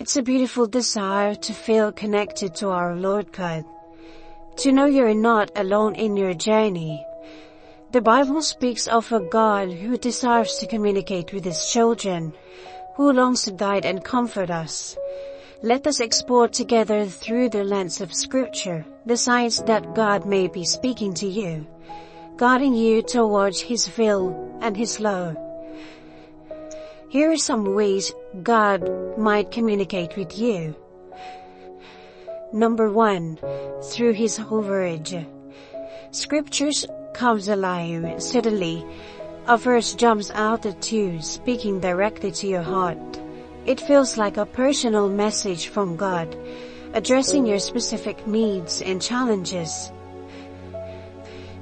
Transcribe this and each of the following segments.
It's a beautiful desire to feel connected to our Lord God, to know you're not alone in your journey. The Bible speaks of a God who desires to communicate with His children, who longs to guide and comfort us. Let us explore together through the lens of Scripture the signs that God may be speaking to you, guiding you towards His will and His love. Here are some ways God might communicate with you. Number 1, through His word. Scriptures comes alive suddenly. A verse jumps out at you, speaking directly to your heart. It feels like a personal message from God, addressing your specific needs and challenges.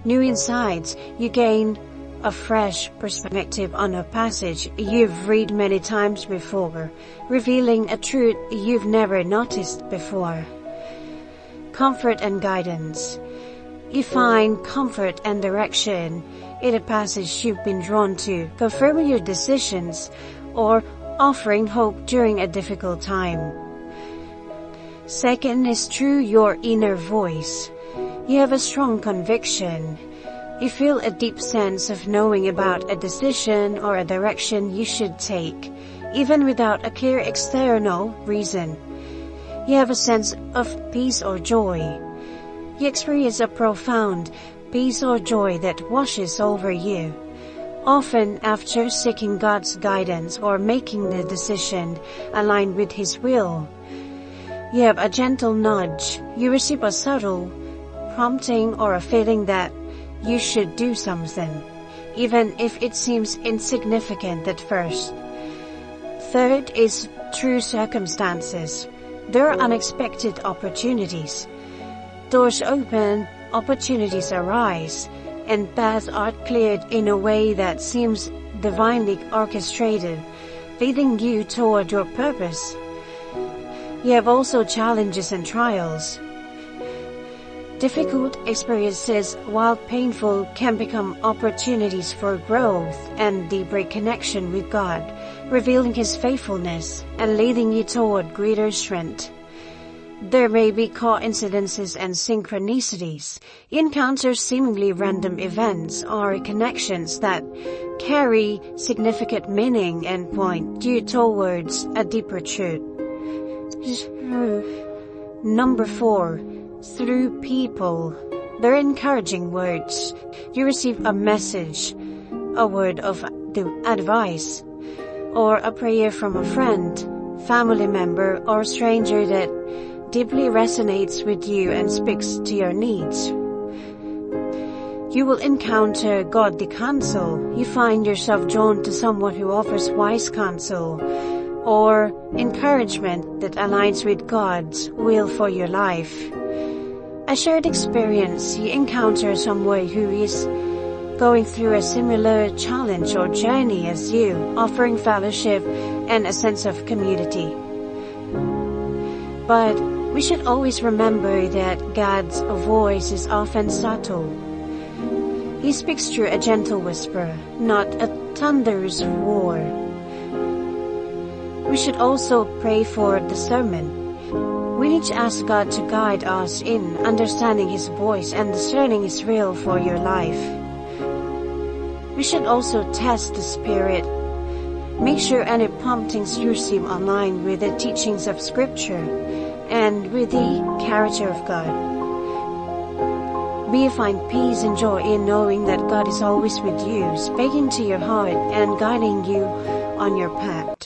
New insights, you gain a fresh perspective on a passage you've read many times before, revealing a truth you've never noticed before. Comfort and guidance. You find comfort and direction in a passage you've been drawn to, confirming your decisions or offering hope during a difficult time. Second is through your inner voice. You have a strong conviction. You feel a deep sense of knowing about a decision or a direction you should take, even without a clear external reason. You have a sense of peace or joy. You experience a profound peace or joy that washes over you, often after seeking God's guidance or making the decision aligned with His will. You have a gentle nudge. You receive a subtle prompting or a feeling that you should do something, even if it seems insignificant at first. Third is through circumstances. There are unexpected opportunities. Doors open, opportunities arise, and paths are cleared in a way that seems divinely orchestrated, leading you toward your purpose. You have also challenges and trials. Difficult experiences, while painful, can become opportunities for growth and deeper connection with God, revealing His faithfulness and leading you toward greater strength. There may be coincidences and synchronicities, encounters, seemingly random events, or connections that carry significant meaning and point you towards a deeper truth. Number 4, through people. They're encouraging words. You receive a message, a word of advice, or a prayer from a friend, family member, or stranger that deeply resonates with you and speaks to your needs. You will encounter godly counsel. You find yourself drawn to someone who offers wise counsel or encouragement that aligns with God's will for your life. A shared experience, you encounter someone who is going through a similar challenge or journey as you, offering fellowship and a sense of community. But we should always remember that God's voice is often subtle. He speaks through a gentle whisper, not a thunderous roar. We should also pray for discernment. We need to ask God to guide us in understanding His voice and discerning His will for your life. We should also test the Spirit. Make sure any promptings you receive align with the teachings of Scripture and with the character of God. May you find peace and joy in knowing that God is always with you, speaking to your heart and guiding you on your path.